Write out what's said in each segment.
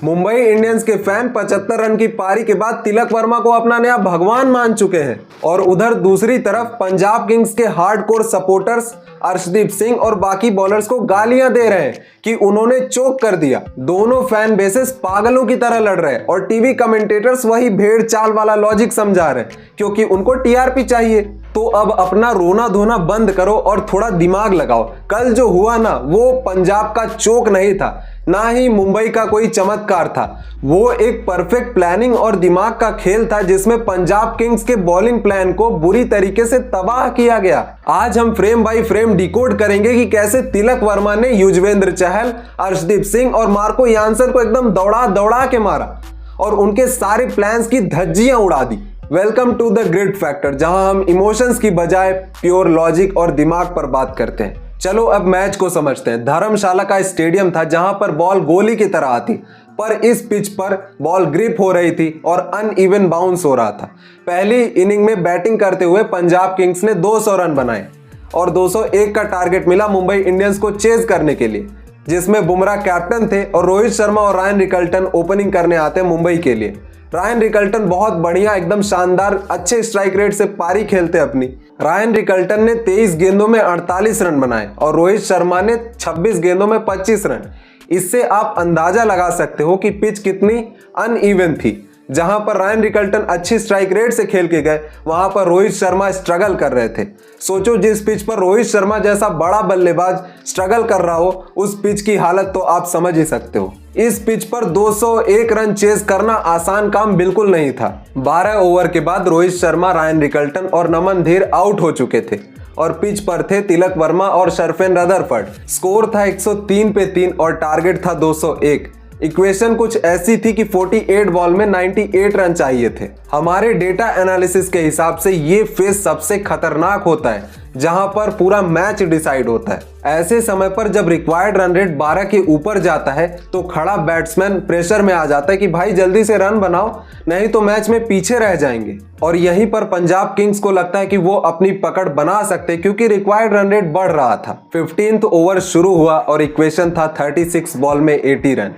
Mumbai Indians के fan 75 run की पारी के बाद तिलक वर्मा को अपना नया भगवान मान चुके हैं और उधर दूसरी तरफ पंजाब किंग्स के हार्डकोर सपोर्टर्स अर्शदीप सिंह और बाकी बॉलर्स को गालियां दे रहे हैं कि उन्होंने चोक कर दिया। दोनों फैन बेसेस पागलों की तरह लड़ रहे हैं और टीवी कमेंटेटर्स वही भेड़ चाल वाला लॉजिक समझा रहे हैं क्योंकि उनको टीआरपी चाहिए। तो अब अपना रोना धोना बंद करो और थोड़ा दिमाग लगाओ। कल जो हुआ ना, वो पंजाब का चोक नहीं था, ना ही मुंबई का कोई चमत्कार था। वो एक परफेक्ट प्लानिंग और दिमाग का खेल था जिसमें पंजाब किंग्स के बॉलिंग प्लान को बुरी तरीके से तबाह किया गया। आज हम फ्रेम बाय फ्रेम डिकोड करेंगे कि कैसे तिलक वर्मा ने युजवेंद्र चहल, अर्शदीप सिंह और मार्को यानसन को एकदम दौड़ा दौड़ा के मारा और उनके सारे प्लान्स की धज्जियां उड़ा दी। Welcome to the Grid Factor, जहां हम इमोशंस की बजाय प्योर लॉजिक और दिमाग पर बात करते हैं। चलो अब मैच को समझते हैं। धर्मशाला का स्टेडियम था जहां पर बॉल गोली की तरह आती, पर इस पिच पर बॉल ग्रिप हो रही थी और अनइवन बाउंस हो रहा था। पहली इनिंग में बैटिंग करते हुए पंजाब किंग्स ने 200 रन बनाए और 201 का टारगेट मिला मुंबई इंडियंस को चेज करने के लिए, जिसमें बुमराह कैप्टन थे और रोहित शर्मा और रायन रिकल्टन ओपनिंग करने आते मुंबई के लिए। रायन रिकल्टन बहुत बढ़िया, एकदम शानदार, अच्छे स्ट्राइक रेट से पारी खेलते अपनी। रायन रिकल्टन ने 23 गेंदों में 48 रन बनाए और रोहित शर्मा ने 26 गेंदों में 25 रन। इससे आप अंदाजा लगा सकते हो कि पिच कितनी अनइवन थी। जहां पर रायन रिकल्टन अच्छी स्ट्राइक रेट से खेल के गए, वहां पर रोहित शर्मा स्ट्रगल कर रहे थे। सोचो, जिस पिच पर रोहित शर्मा जैसा बड़ा बल्लेबाज स्ट्रगल कर रहा हो, उस पिच की हालत तो आप समझ ही सकते हो। इस पिच पर 201 रन चेज करना आसान काम बिल्कुल नहीं था। 12 ओवर के बाद रोहित शर्मा, रायन रिकल्टन और नमन धीर आउट हो चुके थे और पिच पर थे तिलक वर्मा और शर्फेन रदरफर्ड। स्कोर था 103 पे 3 और टारगेट था 201। इक्वेशन कुछ ऐसी थी कि 48 बॉल में 98 रन चाहिए थे। हमारे डेटा एनालिसिस के हिसाब से ये फेज सबसे खतरनाक होता है, जहां पर पूरा मैच डिसाइड होता है। ऐसे समय पर जब रिक्वायर्ड रन रेट 12 के ऊपर जाता है तो खड़ा बैट्समैन प्रेशर में आ जाता है कि भाई जल्दी से रन बनाओ, नहीं तो मैच में पीछे रह जाएंगे। और यहीं पर पंजाब किंग्स को लगता है कि वो अपनी पकड़ बना सकते क्योंकि रिक्वायर्ड रन रेट बढ़ रहा था। 15th ओवर शुरू हुआ और इक्वेशन था 36 बॉल में 80 रन।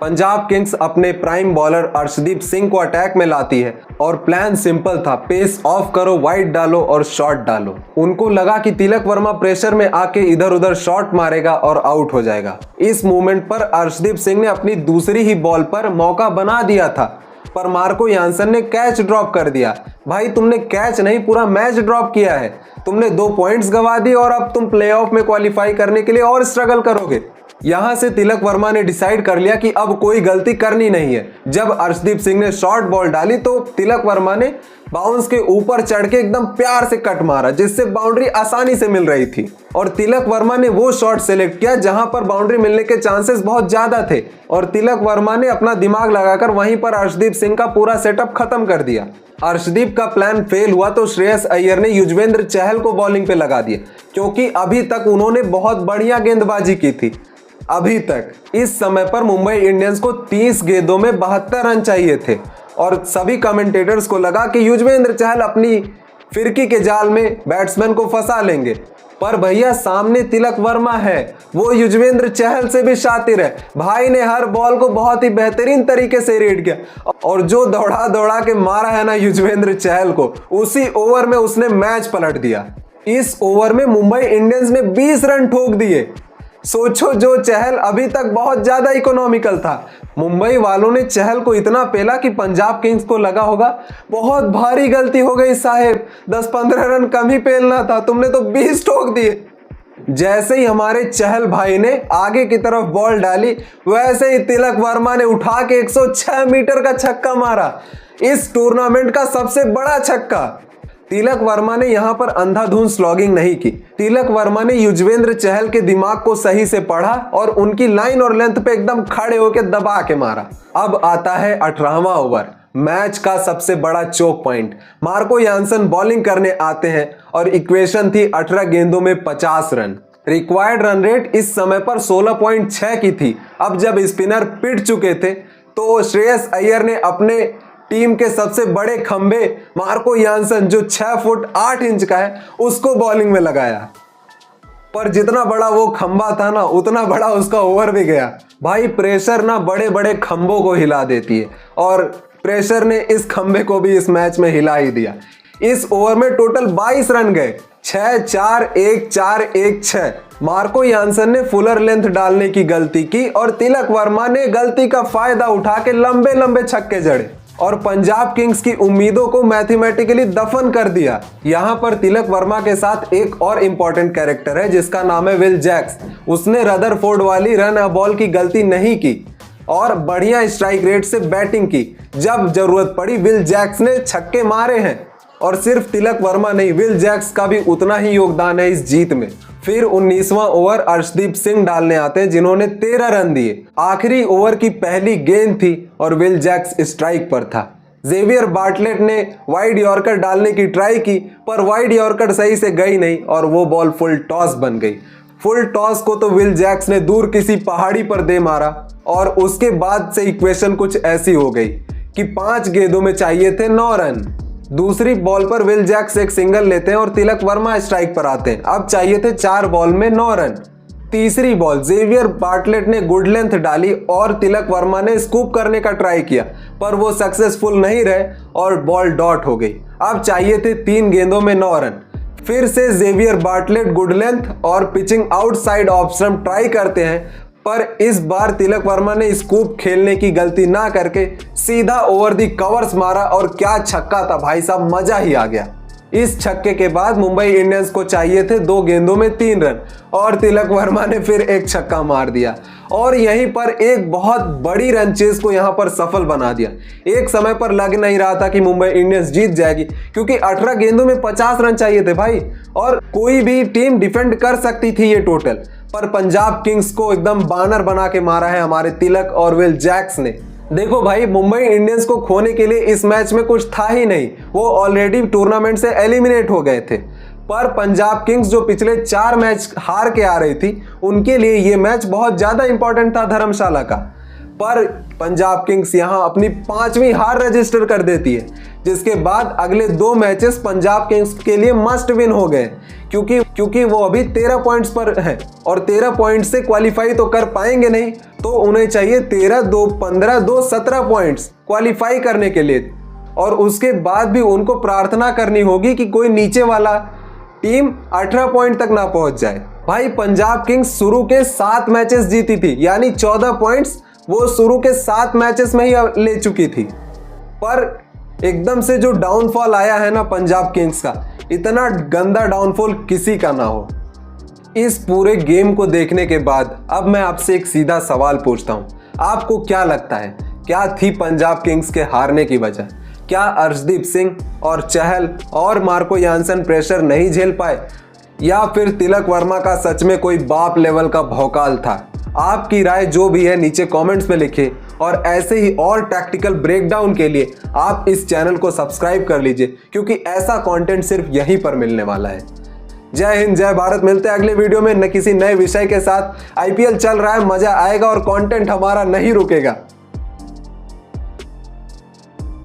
पंजाब किंग्स अपने प्राइम बॉलर अर्शदीप सिंह को अटैक में लाती है और प्लान सिंपल था, पेस ऑफ करो, वाइड डालो और शॉट डालो। उनको लगा कि तिलक वर्मा प्रेशर में आके इधर उधर शॉट मारेगा और आउट हो जाएगा। इस मूवमेंट पर अर्शदीप सिंह ने अपनी दूसरी ही बॉल पर मौका बना दिया था, पर मार्को यानसन ने कैच ड्रॉप कर दिया। भाई तुमने कैच नहीं, पूरा मैच ड्रॉप किया है। तुमने 2 पॉइंट्स गंवा दिए और अब तुम प्लेऑफ में क्वालिफाई करने के लिए और स्ट्रगल करोगे। यहां से तिलक वर्मा ने डिसाइड कर लिया कि अब कोई गलती करनी नहीं है। जब अर्शदीप सिंह ने शॉर्ट बॉल डाली तो तिलक वर्मा ने बाउंस के ऊपर चढ़ के एकदम प्यार से कट मारा, जिससे बाउंड्री आसानी से मिल रही थी। और तिलक वर्मा ने वो शॉट सेलेक्ट किया जहां पर बाउंड्री मिलने के चांसेस बहुत ज्यादा थे और तिलक वर्मा ने अपना दिमाग लगाकर वहीं पर अर्शदीप सिंह का पूरा सेटअप खत्म कर दिया। अर्शदीप का प्लान फेल हुआ तो श्रेयस अय्यर ने युजवेंद्र चहल को बॉलिंग पे लगा दिया, क्योंकि अभी तक उन्होंने बहुत बढ़िया गेंदबाजी की थी। अभी तक इस समय पर मुंबई इंडियंस को 30 गेंदों में 72 रन चाहिए थे और सभी कमेंटेटर्स को लगा कि युजवेंद्र चहल अपनी फिरकी के जाल में बैट्समैन को फंसा लेंगे। पर भैया सामने तिलक वर्मा है, वो युजवेंद्र चहल से भी शातिर है। भाई ने हर बॉल को बहुत ही बेहतरीन तरीके से रीड किया और जो दौड़ा दौड़ा के मारा है ना युजवेंद्र चहल को, उसी ओवर में उसने मैच पलट दिया। इस ओवर में मुंबई इंडियंस ने 20 रन ठोक दिए। सोचो, जो चहल अभी तक बहुत ज्यादा इकोनॉमिकल था, मुंबई वालों ने चहल को इतना पेला कि पंजाब किंग्स को लगा होगा बहुत भारी गलती हो गई साहेब, 10-15 रन कम ही पेलना था, तुमने तो 20 ठोक दिए। जैसे ही हमारे चहल भाई ने आगे की तरफ बॉल डाली, वैसे ही तिलक वर्मा ने उठा के 106 मीटर का छक्का मारा, इस टूर्नामेंट का सबसे बड़ा छक्का। तिलक वर्मा ने यहां पर अंधाधुंध स्लॉगिंग नहीं की। तिलक वर्मा ने युजवेंद्र चहल के दिमाग को सही से पढ़ा और उनकी लाइन और लेंथ पे एकदम खड़े होकर दबा के मारा। अब आता है 18वां ओवर, मैच का सबसे बड़ा choke point. Marco Jansen bowling करने आते हैं और इक्वेशन थी 18 गेंदों में 50 रन। रिक्वायर्ड रन रेट इस समय पर 16.6 की थी। अब जब स्पिनर पिट चुके थे तो श्रेयस अय्यर ने अपने टीम के सबसे बड़े खंबे मार्को यानसन, जो 6 फुट 8 इंच का है, उसको बॉलिंग में लगाया। पर जितना बड़ा वो खंबा था ना उतना बड़ा उसका ओवर भी गया। भाई प्रेशर ना बड़े बड़े खंबों को हिला देती है और प्रेशर ने इस खंबे को भी इस मैच में हिला ही दिया। इस ओवर में टोटल 22 रन गए, 6-4-1-4-1-6। मार्को यानसन ने फुलर लेंथ डालने की गलती की और तिलक वर्मा ने गलती का फायदा उठा के लंबे लंबे छक्के जड़े और पंजाब किंग्स की उम्मीदों को मैथमेटिकली दफन कर दिया। यहाँ पर तिलक वर्मा के साथ एक और इम्पोर्टेंट कैरेक्टर है जिसका नाम है विल जैक्स। उसने रदरफोर्ड वाली रन अ बॉल की गलती नहीं की और बढ़िया स्ट्राइक रेट से बैटिंग की। जब जरूरत पड़ी विल जैक्स ने छक्के मारे हैं और सिर्फ तिलक वर्मा नहीं, विल जैक्स का भी उतना ही योगदान है इस जीत में। फिर 19वां ओवर अर्शदीप सिंह डालने आते हैं जिन्होंने 13 रन दिए। आखिरी ओवर की पहली गेंद थी और विल जैक्स स्ट्राइक पर था। जेवियर बार्टलेट ने वाइड यॉर्कर डालने की ट्राई की पर वाइड यॉर्कर सही से गई नहीं और वो बॉल फुल टॉस बन गई। फुल टॉस को तो विल जैक्स ने दूर किसी पहाड़ी पर दे मारा और उसके बाद से इक्वेशन कुछ ऐसी हो गई कि 5 गेंदों में चाहिए थे 9 रन। दूसरी बॉल पर विल जैक्स एक सिंगल लेते हैं और तिलक वर्मा स्ट्राइक पर आते हैं। अब चाहिए थे 4 बॉल में 9 रन। तीसरी बॉल जेवियर बार्टलेट ने गुड लेंथ डाली और तिलक वर्मा ने स्कूप करने का ट्राई किया पर वो सक्सेसफुल नहीं रहे और बॉल डॉट हो गई। अब चाहिए थे 3 गेंदों में 9 रन। फिर से जेवियर बार्टलेट गुड लेंथ और pitching outside off stump try करते हैं पर इस बार तिलक वर्मा ने स्कूप खेलने की गलती ना करके सीधा ओवर दी कवर्स मारा और क्या छक्का था भाई साहब, मजा ही आ गया। इस छक्के के बाद मुंबई इंडियंस को चाहिए थे 2 गेंदों में 3 रन और तिलक वर्मा ने फिर एक छक्का मार दिया और यहीं पर एक बहुत बड़ी रन चेस को यहां पर सफल बना दिया। एक समय पर लग नहीं रहा था कि मुंबई इंडियंस जीत जाएगी क्योंकि 18 गेंदों में 50 रन चाहिए थे भाई और कोई भी टीम डिफेंड कर सकती थी ये टोटल। पर पंजाब किंग्स को एकदम बानर बना के मारा है हमारे तिलक और विल जैक्स ने। देखो भाई, मुंबई इंडियंस को खोने के लिए इस मैच में कुछ था ही नहीं, वो ऑलरेडी टूर्नामेंट से एलिमिनेट हो गए थे। पर पंजाब किंग्स जो पिछले 4 मैच हार के आ रही थी उनके लिए ये मैच बहुत ज्यादा इंपॉर्टेंट था धर्मशाला का। पर पंजाब किंग्स यहां अपनी 5वीं हार रजिस्टर कर देती है जिसके बाद अगले 2 मैचेस पंजाब किंग्स के लिए मस्ट विन हो गए क्योंकि वो अभी 13 पॉइंट्स पर हैं और 13 पॉइंट्स से क्वालिफाई तो कर पाएंगे नहीं, तो उन्हें चाहिए 13, 2, 15, 2, 17 पॉइंट्स क्वालिफाई करने के लिए। और उसके बाद भी उनको प्रार्थना करनी होगी कि कोई नीचे वाला टीम 18 पॉइंट तक ना पहुंच जाए। भाई पंजाब किंग्स शुरू के 7 मैचेस जीती थी यानी 14 पॉइंट्स वो शुरू के 7 मैचेस में ही ले चुकी थी। पर एकदम से जो डाउनफॉल आया है ना पंजाब किंग्स का, इतना गंदा डाउनफॉल किसी का ना हो। इस पूरे गेम को देखने के बाद अब मैं आपसे एक सीधा सवाल पूछता हूं, आपको क्या लगता है क्या थी पंजाब किंग्स के हारने की वजह? क्या अर्शदीप सिंह और चहल और मार्को यानसन प्रेशर नहीं झेल पाए या फिर तिलक वर्मा का सच में कोई बाप लेवल का भौकाल था? आपकी राय जो भी है नीचे कमेंट्स में लिखें और ऐसे ही और टैक्टिकल ब्रेकडाउन के लिए आप इस चैनल को सब्सक्राइब कर लीजिए क्योंकि ऐसा कंटेंट सिर्फ यहीं पर मिलने वाला है। जय हिंद, जय भारत। मिलते हैं अगले वीडियो में न किसी नए विषय के साथ। आईपीएल चल रहा है, मजा आएगा और कंटेंट हमारा नहीं रुकेगा।